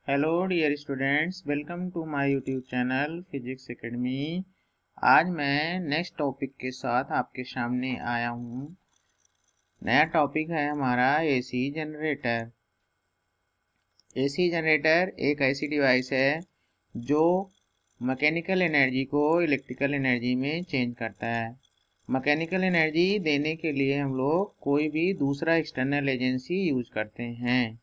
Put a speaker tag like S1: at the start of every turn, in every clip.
S1: Hello dear students, welcome to my YouTube channel physics academy. आज मैं next topic के साथ आपके सामने आया हूँ। नया टॉपिक है हमारा एसी जनरेटर। एसी जनरेटर एक ऐसी डिवाइस है जो मैकेनिकल एनर्जी को इलेक्ट्रिकल एनर्जी में चेंज करता है। मैकेनिकल एनर्जी देने के लिए हम लोग कोई भी दूसरा एक्सटर्नल एजेंसी यूज करते हैं।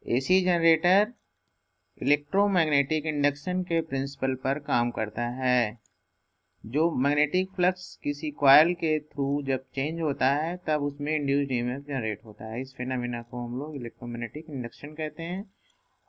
S1: एसी जनरेटर इलेक्ट्रोमैग्नेटिक इंडक्शन के प्रिंसिपल पर काम करता है। जो मैग्नेटिक फ्लक्स किसी कॉइल के थ्रू जब चेंज होता है तब उसमें इंड्यूस्ड ईएमएफ जनरेट होता है। इस फिनोमेना को हम लोग इलेक्ट्रोमैग्नेटिक इंडक्शन कहते हैं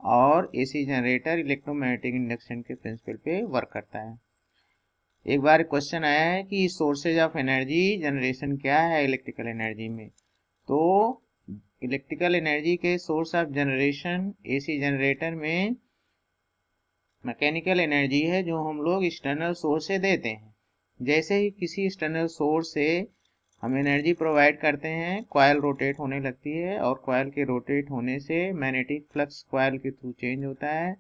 S1: और एसी जनरेटर इलेक्ट्रोमैग्नेटिक इंडक्शन के प्रिंसिपल पे वर्क करता है। एक बार क्वेश्चन आया है कि सोर्सेज ऑफ एनर्जी जनरेशन क्या है इलेक्ट्रिकल एनर्जी में। तो इलेक्ट्रिकल एनर्जी के source of generation AC generator में मैकेनिकल एनर्जी है जो हम लोग एक्सटर्नल सोर्स से देते हैं। जैसे ही किसी एक्सटर्नल सोर्स से हम एनर्जी प्रोवाइड करते हैं, कॉइल रोटेट होने लगती है और कॉइल के रोटेट होने से मैग्नेटिक फ्लक्स कॉइल के थ्रू चेंज होता है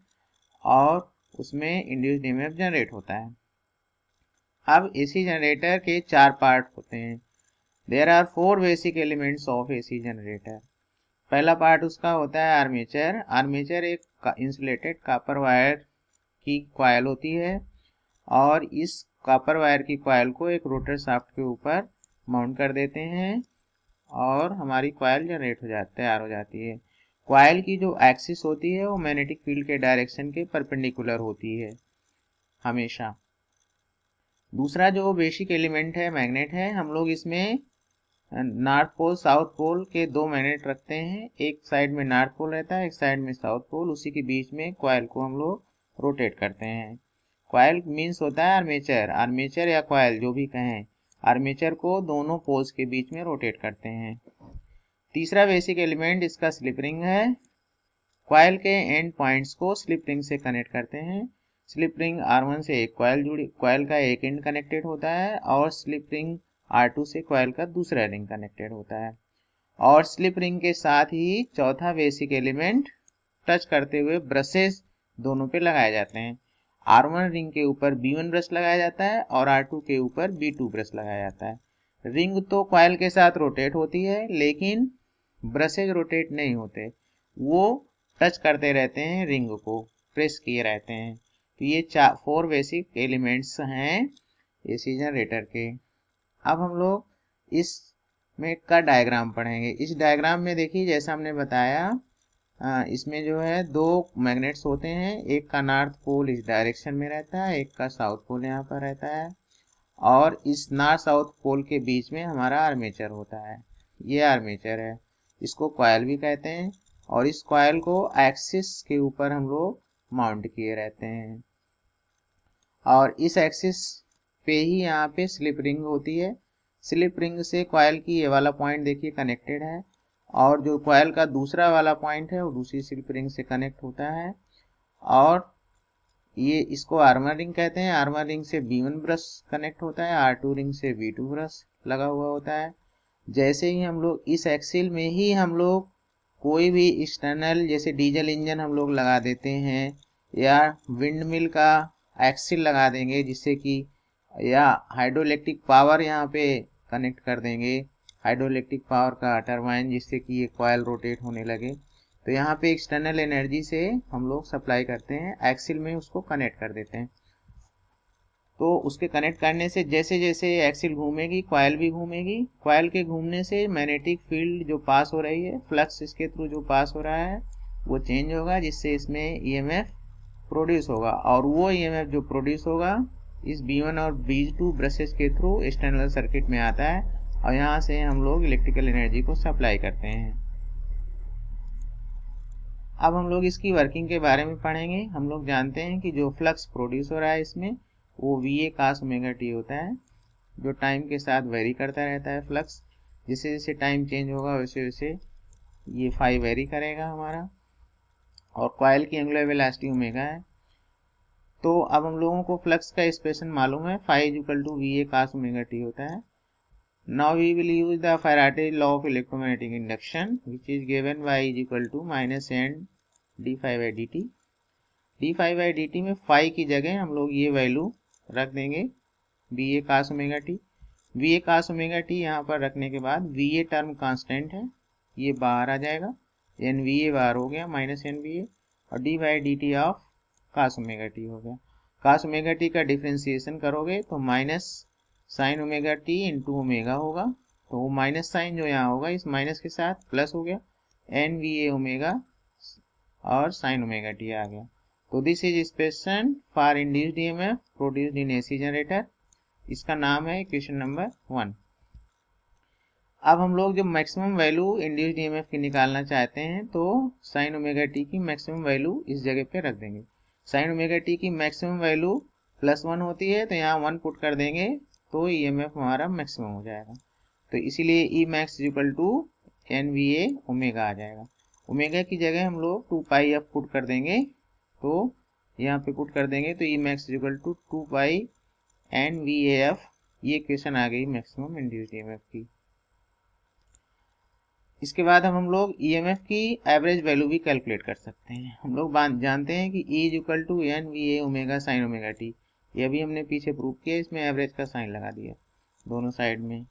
S1: और उसमें इंड्यूस्ड ईएमएफ जनरेट होता है। अब एसी जनरेटर के चार पार्ट होते हैं। There are four basic elements of AC generator. पहला पार्ट उसका होता है आर्मेचर। आर्मेचर एक इंसुलेटेड कॉपर वायर की कॉइल होती है और इस कॉपर वायर की कॉइल को एक रोटर शाफ्ट के ऊपर माउंट कर देते हैं और हमारी कॉइल जनरेट तैयार हो जाती है। कॉइल की जो एक्सिस होती है वो मैग्नेटिक फील्ड के डायरेक्शन के परपेंडिकुलर होती है हमेशा। दूसरा जो बेसिक एलिमेंट है मैग्नेट है। हम लोग इसमें नॉर्थ पोल साउथ पोल के दो मैग्नेट रखते हैं। एक साइड में नॉर्थ पोल रहता है, एक साइड में साउथ पोल। उसी के बीच में कॉइल को हम लोग रोटेट करते हैं। कॉइल मीन्स होता है आर्मेचर। आर्मेचर या कॉइल जो भी कहें, आर्मेचर को दोनों पोल्स के बीच में रोटेट करते हैं। तीसरा बेसिक एलिमेंट इसका स्लिप रिंग है। कॉइल के एंड पॉइंट्स को स्लिप रिंग से कनेक्ट करते हैं। स्लिप रिंग R1 से एक कॉइल का एक एंड कनेक्टेड होता है और स्लिप रिंग R2 से कॉइल का दूसरा रिंग कनेक्टेड होता है। और स्लिप रिंग के साथ ही चौथा बेसिक एलिमेंट टच करते हुए ब्रशेस दोनों पे लगाए जाते हैं। R1 रिंग के ऊपर B1 ब्रश लगाया जाता है और R2 के ऊपर B2 ब्रश लगाया जाता है। रिंग तो कॉइल के साथ रोटेट होती है लेकिन ब्रशेज रोटेट नहीं होते, वो टच करते रहते हैं, रिंग को प्रेस किए रहते हैं। तो ये फोर बेसिक एलिमेंट्स हैं एसी जनरेटर के। अब हम लोग इसमें का डायग्राम पढ़ेंगे। इस डायग्राम में देखिए जैसा हमने बताया, इसमें जो है दो मैग्नेट्स होते हैं। एक का नॉर्थ पोल इस डायरेक्शन में रहता है, एक का साउथ पोल यहाँ पर रहता है और इस नॉर्थ साउथ पोल के बीच में हमारा आर्मेचर होता है। ये आर्मेचर है, इसको कॉइल भी कहते हैं और इस कॉइल को एक्सिस के ऊपर हम लोग माउंट किए रहते हैं और इस एक्सिस पे ही यहाँ पे स्लिप रिंग होती है। स्लिप रिंग से कॉइल की ये वाला पॉइंट देखिए कनेक्टेड है और जो कॉइल का दूसरा वाला पॉइंट है वो दूसरी स्लिप रिंग से कनेक्ट होता है और ये इसको आर्मर रिंग कहते हैं। आर्मर रिंग से B1 ब्रश कनेक्ट होता है, R2 रिंग से B2 ब्रश लगा हुआ होता है। जैसे ही हम लोग इस एक्सिल में ही हम लोग कोई भी एक्सटर्नल जैसे डीजल इंजन हम लोग लगा देते हैं या विंड मिल का एक्सिल लगा देंगे जिससे कि, या हाइड्रोइलेक्ट्रिक पावर यहाँ पे कनेक्ट कर देंगे, हाइड्रोइलेक्ट्रिक पावर का टरबाइन, जिससे कि ये कॉइल रोटेट होने लगे। तो यहाँ पे एक्सटर्नल एनर्जी से हम लोग सप्लाई करते हैं, एक्सिल में उसको कनेक्ट कर देते हैं। तो उसके कनेक्ट करने से जैसे जैसे एक्सिल घूमेगी कॉइल भी घूमेगी। कॉइल के घूमने से मैग्नेटिक फील्ड जो पास हो रही है, फ्लक्स इसके थ्रू जो पास हो रहा है वो चेंज होगा, जिससे इसमें ईएमएफ प्रोड्यूस होगा और वो ईएमएफ जो प्रोड्यूस होगा इस B1 और B2 ब्रशेस के थ्रू एक्सटर्नल सर्किट में आता है और यहाँ से हम लोग इलेक्ट्रिकल एनर्जी को सप्लाई करते हैं। अब हम लोग इसकी वर्किंग के बारे में पढ़ेंगे। हम लोग जानते हैं कि जो फ्लक्स प्रोड्यूस हो रहा है इसमें वो VA cos ओमेगा t होता है, जो टाइम के साथ वेरी करता रहता है फ्लक्स। जैसे जैसे टाइम चेंज होगा वैसे वैसे ये फाई वेरी करेगा हमारा और कॉइल की एंगुलर वेलोसिटी ओमेगा है। तो अब हम लोगों को फ्लक्स का एक्सप्रेशन मालूम है, phi equal to VA cos omega t होता है। Now we will use the Faraday's law of electromagnetic induction, which is given by is equal to minus n d∅dt। d∅dt में फाई की जगह हम लोग ये वैल्यू रख देंगे VA cos omega T. VA cos omega T यहाँ पर रखने के बाद VA टर्म कांस्टेंट है, ये बाहर आ जाएगा, NVA बाहर हो गया माइनस NVA, और d/dt of cos omega T हो गया। cos ओमेगा टी का डिफ्रेंसिएशन करोगे तो minus sign omega T into omega होगा, तो वो माइनस साइन जो यहाँ होगा इस माइनस के साथ प्लस हो गया, NVA ओमेगा और साइन ओमेगा टी आ गया। तो this is expression for induced EMF produced in AC generator. इसका नाम है इक्वेशन नंबर 1। अब हम लोग जब मैक्सिमम वैल्यू इंड्यूस्ड ईएमएफ की निकालना चाहते हैं तो साइन ओमेगा टी की मैक्सिमम वैल्यू इस जगह पे रख देंगे। साइन ओमेगा टी की मैक्सिमम वैल्यू +1 होती है, तो यहाँ 1 पुट कर देंगे तो ईएमएफ हमारा मैक्सिमम हो जाएगा। तो इसीलिए E max equal to NVA omega आ जाएगा। ओमेगा की जगह हम लोग 2πf पुट कर देंगे, तो यहाँ पे पुट कर देंगे तो ई मैक्स इक्वल टू 2πNVAF। ये इक्वेशन आ गई मैक्सिमम इंड्यूस्ड ईएमएफ की। इसके बाद हम लोग ईएमएफ की एवरेज वैल्यू भी कैलकुलेट कर सकते हैं। हम लोग जानते हैं कि E equal to NVA omega sine omega t, ये भी हमने पीछे प्रूव किया, इसमें एवरेज का साइन लगा दिया दोनों साइड में।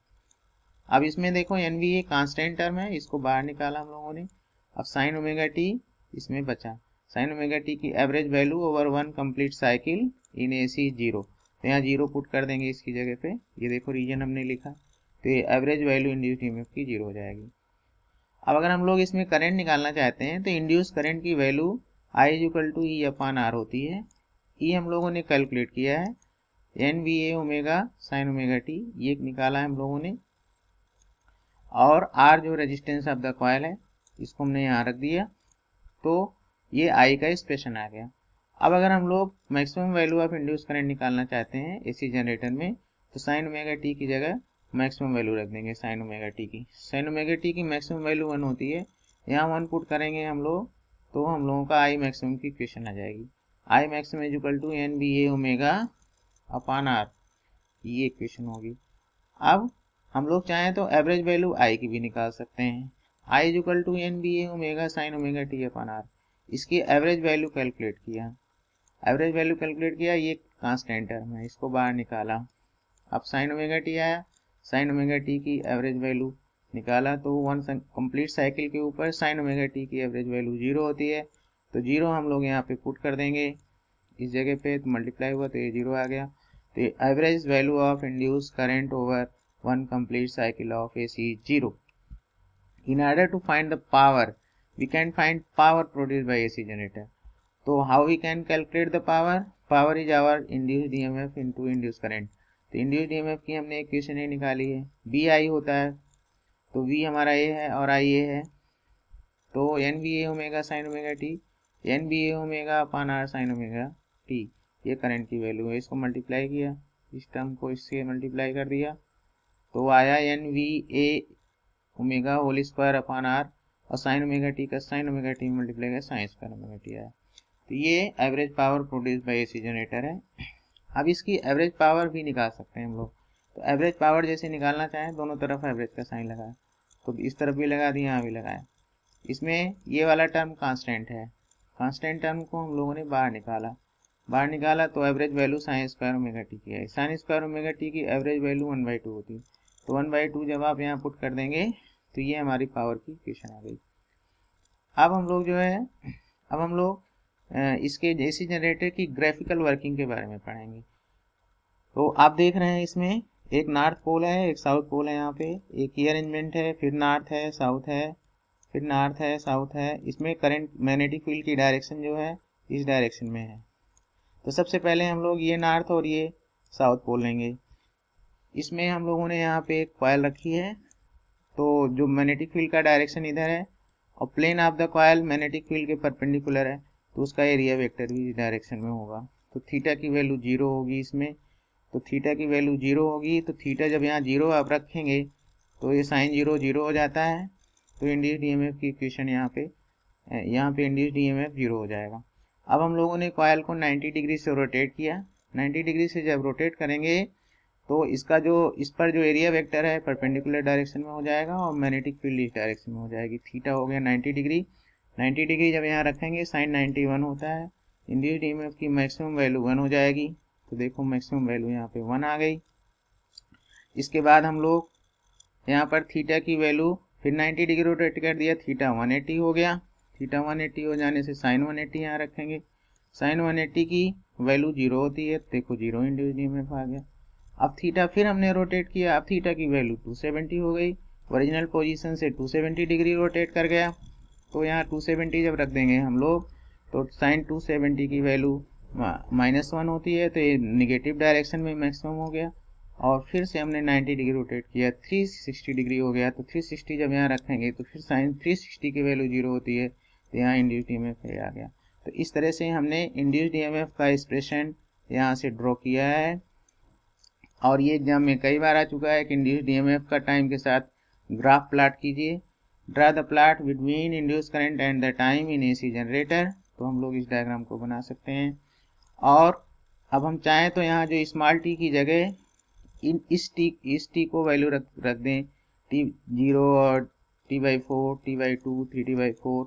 S1: अब इसमें देखो NVA कांस्टेंट टर्म है, इसको बाहर निकाला हम लोगों ने। अब साइन ओमेगा टी इसमें बचा, साइन ओमेगा टी की average value over 1 complete cycle in AC 0, तो यहाँ 0 पुट कर देंगे इसकी जगह पे। ये देखो रीजन हमने लिखा, तो ये एवरेज वैल्यू इंड्यूस्ड ईएमएफ की 0 हो जाएगी। अब अगर हम लोग इसमें करंट निकालना चाहते हैं तो इंड्यूस करंट की value I equal to E/R होती है। E हम लोगों ने कैलकुलेट किया है NVA omega sine omega t, ये निकाला है हम लोगों ने, और R जो रेजिस्टेंस ऑफ द कॉइल है इसको हमने यहाँ रख दिया, तो ये I का एक्सप्रेशन आ गया। अब अगर हम लोग maximum value of induce current निकालना चाहते हैं एसी जनरेटर में, तो साइन ओमेगा टी की जगह मैक्सिमम वैल्यू रख देंगे साइन ओमेगा टी की। साइन ओमेगा टी की मैक्सिमम वैल्यू 1 होती है, यहाँ 1 पुट करेंगे हम लोग तो हम लोगों का I मैक्सिमम की इक्वेशन आ जाएगी। I maximum is equal to NVA omega upon R, ये इक्वेशन होगी। अब हम लोग चाहें तो एवरेज वैल्यू I की भी निकाल सकते हैं। I is equal to NVA omega sine omega t upon R, इसकी एवरेज वैल्यू कैलकुलेट किया। एवरेज वैल्यू कैलकुलेट किया, ये कांस्टेंट टर्म है, इसको बाहर निकाला। अब साइन ओमेगा टी आया, साइन ओमेगा टी की एवरेज वैल्यू निकाला, तो 1 कंप्लीट साइकिल के ऊपर साइन ओमेगा टी की एवरेज वैल्यू 0 होती है, तो 0 हम लोग यहाँ पे पुट कर देंगे इस जगह पे, तो मल्टीप्लाई हुआ तो ये 0 आ गया। तो average value of induce current over 1 complete cycle of AC 0। In order to find the power we can find power produced by AC generator. तो how we can calculate the power? Power is our induced EMF into induce current. तो induced EMF की हमने equation ही निकाली है, BI होता है, तो V हमारा A है और I A है, तो NVA omega sine omega T, NVA omega upon R sign omega t, ये करंट की वैल्यू है। इसको मल्टीप्लाई किया, इस टर्म को इससे मल्टीप्लाई कर दिया, तो आया NVA omega whole square upon R, और साइन ओमेगा टी का साइन ओमेगा टी मल्टीप्लाई किया साइन स्क्वायर ओमेगा टी आया। तो ये average power produce by AC generator है। अब इसकी एवरेज पावर भी निकाल सकते हैं हम लोग। तो एवरेज पावर जैसे निकालना चाहें, दोनों तरफ एवरेज का साइन लगाया, तो इस तरफ भी लगा दिया, यहाँ भी लगाया। इसमें ये वाला टर्म कांस्टेंट है, कांस्टेंट टर्म को हम लोगों ने बाहर निकाला तो average value sign square omega t की है। साइन स्क्वायर ओमेगा टी की एवरेज वैल्यू 1/2 होती है, तो 1/2 जब आप यहाँ पुट कर देंगे तो ये हमारी पावर की इक्वेशन आ गई। अब हम लोग इसके AC जनरेटर की ग्राफिकल वर्किंग के बारे में पढ़ेंगे। तो आप देख रहे हैं इसमें एक नॉर्थ पोल है, एक साउथ पोल है, यहाँ पे एक ही अरेंजमेंट है, फिर नॉर्थ है, साउथ है, फिर नॉर्थ है, साउथ है। इसमें करंट मैग्नेटिक फील्ड की डायरेक्शन जो है इस डायरेक्शन में है। तो सबसे पहले हम लोग ये नॉर्थ और ये साउथ पोल लेंगे। इसमें हम लोगों ने यहाँ पे एक कॉइल रखी है, तो जो मैग्नेटिक फील्ड का डायरेक्शन इधर है और plane of the coil magnetic field के परपेंडिकुलर है, तो उसका एरिया वेक्टर भी इस डायरेक्शन में होगा। तो थीटा की वैल्यू 0 होगी इसमें, तो थीटा की वैल्यू 0 होगी, तो थीटा जब यहाँ 0 आप रखेंगे तो ये साइन 0 0 हो जाता है, तो इंड्यूस्ड ईएमएफ की इक्वेशन यहाँ पे इंड्यूस्ड ईएमएफ 0 हो जाएगा। अब हम लोगों ने कॉइल को 90 डिग्री से रोटेट किया। 90 डिग्री से जब रोटेट करेंगे तो इसका इस पर जो एरिया वेक्टर है परपेंडिकुलर डायरेक्शन में हो जाएगा और मैग्नेटिक फील्ड इस डायरेक्शन में हो जाएगी। थीटा हो गया 90 डिग्री, 90 डिग्री जब यहाँ रखेंगे साइन 91 होता है, इंड्यूस्ड ईएमएफ की मैक्सिमम वैल्यू 1 हो जाएगी। तो देखो मैक्सिमम वैल्यू यहाँ पे 1 आ गई। इसके बाद हम लोग यहाँ पर थीटा की वैल्यू फिर 90 डिग्री रोटेट कर दिया, थीटा 180 हो गया। थीटा 180 हो जाने से साइन 180 यहाँ रखेंगे, साइन 180 की वैल्यू 0 होती है, देखो 0 इंड्यूस्ड ईएमएफ आ गया। अब थीटा फिर हमने रोटेट किया, अब थीटा की वैल्यू 270 हो गई, ओरिजिनल पोजीशन से 270 डिग्री रोटेट कर गया। तो यहाँ 270 जब रख देंगे हम लोग तो साइन 270 की वैल्यू -1 होती है, तो ये निगेटिव डायरेक्शन में मैक्सिमम हो गया। और फिर से हमने 90 डिग्री रोटेट किया, 360 डिग्री हो गया। तो 360 जब यहाँ रखेंगे तो फिर साइन 360 की वैल्यू 0 होती है, तो यहाँ इंड्यूस्ड ईएमएफ आ गया। तो इस तरह से हमने इंड्यूस्ड ईएमएफ का एक्सप्रेशन यहाँ से ड्रॉ किया है। और ये एग्जाम में कई बार आ चुका है कि इंड्यूस्ड ईएमएफ का टाइम के साथ ग्राफ प्लॉट कीजिए, draw the plot between induced current and the time in AC generator. तो हम लोग इस डायग्राम को बना सकते हैं। और अब हम चाहें तो यहाँ जो स्मॉल टी की जगह इस टी को वैल्यू रख दें, T0 और T/4, T/2, 3T/4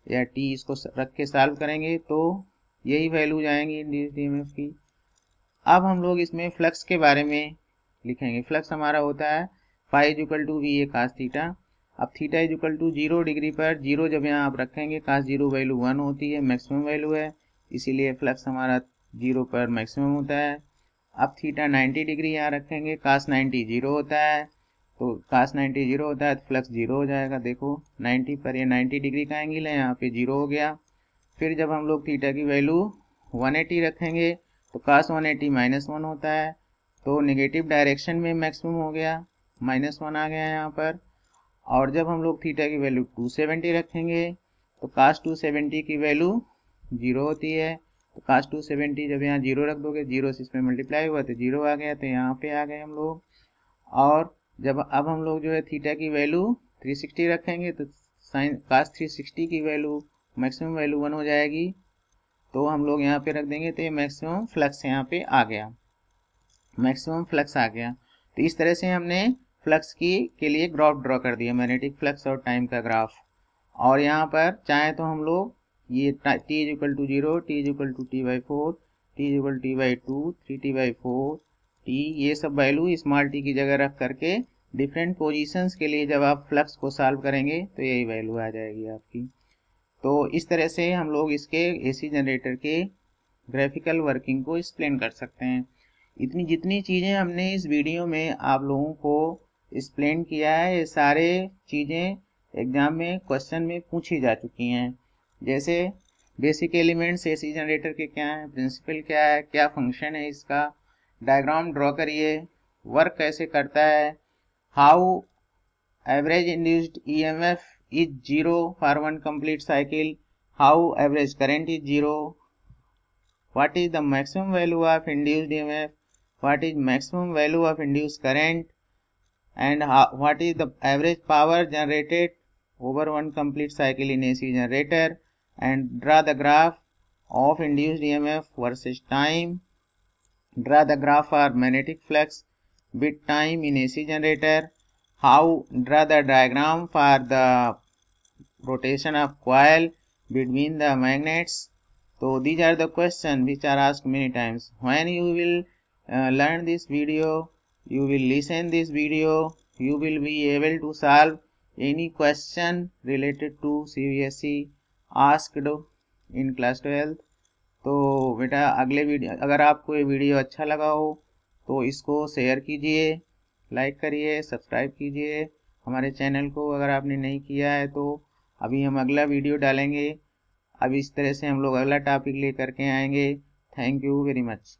S1: या T, इसको रख के सॉल्व करेंगे तो यही वैल्यू जाएंगी इंड्यूस्ड ईएमएफ की। अब हम लोग इसमें फ्लक्स के बारे में लिखेंगे। फ्लक्स हमारा होता है फाई = VA cos थीटा। अब थीटा = 0 डिग्री पर 0 जब यहाँ आप रखेंगे, cos 0 वैल्यू 1 होती है, मैक्सिमम वैल्यू है, इसीलिए फ्लक्स हमारा 0 पर मैक्सिमम होता है। अब थीटा 90 डिग्री यहाँ रखेंगे, cos 90 0 होता है, तो cos 90 0 होता है तो फ्लक्स 0 हो जाएगा। देखो 90 पर ये 90 डिग्री का एंगल है, यहाँ पे 0 हो गया। फिर जब हम लोग थीटा की वैल्यू 180 रखेंगे तो cos 180 -1 होता है, तो नेगेटिव डायरेक्शन में मैक्सिमम हो गया, -1 आ गया यहाँ पर। और जब हम लोग थीटा की वैल्यू 270 रखेंगे तो cos 270 की वैल्यू 0 होती है, तो cos 270 जब यहाँ 0 रख दोगे, 0 से इसमें मल्टीप्लाई हुआ तो 0 आ गया, तो यहाँ पे आ गए हम लोग। और जब अब हम लोग जो है थीटा की वैल्यू 360 रखेंगे तो साइन cos 360 की वैल्यू मैक्सिमम वैल्यू 1 हो जाएगी, तो हम लोग यहाँ पे रख देंगे, तो ये मैक्सिमम फ्लक्स यहाँ पे आ गया, मैक्सिमम फ्लक्स आ गया। तो इस तरह से हमने फ्लक्स के लिए ग्राफ ड्रॉ कर दिया, मैग्नेटिक फ्लक्स और टाइम का ग्राफ। और यहाँ पर चाहे तो हम लोग ये T = 0, T = T/4, T = T/2, 3T/4, T, ये सब वैल्यू स्मॉल t की जगह रख करके डिफरेंट पोजीशंस के लिए जब आप फ्लक्स को सॉल्व करेंगे तो यही वैल्यू आ जाएगी आपकी। तो इस तरह से हम लोग इसके एसी जनरेटर के ग्राफिकल वर्किंग को एक्सप्लेन कर सकते हैं। इतनी जितनी चीज़ें हमने इस वीडियो में आप लोगों को एक्सप्लेन किया है, ये सारे चीज़ें एग्जाम में क्वेश्चन में पूछी जा चुकी हैं। जैसे बेसिक एलिमेंट्स एसी जनरेटर के क्या हैं, प्रिंसिपल क्या है, क्या फंक्शन है इसका, डायग्राम ड्रॉ करिए, वर्क कैसे करता है, how average induced EMF is 0 for one complete cycle, how average current is 0, what is the maximum value of induced EMF, what is maximum value of induced current, and what is the average power generated over one complete cycle in AC generator, and draw the graph of induced EMF versus time, draw the graph for magnetic flux with time in AC generator, how draw the diagram for the rotation of coil between the magnets. So these are the questions which are asked many times. When you will learn this video, you will listen this video, you will be able to solve any question related to CBSE asked in class 12th. तो बेटा अगले video, अगर आपको ये video अच्छा लगा हो तो इसको शेयर कीजिए, लाइक करिए, सब्सक्राइब कीजिए हमारे चैनल को अगर आपने नहीं किया है तो। अभी हम अगला वीडियो डालेंगे, अब इस तरह से हम लोग अगला टॉपिक लेकर के आएंगे। Thank you very much.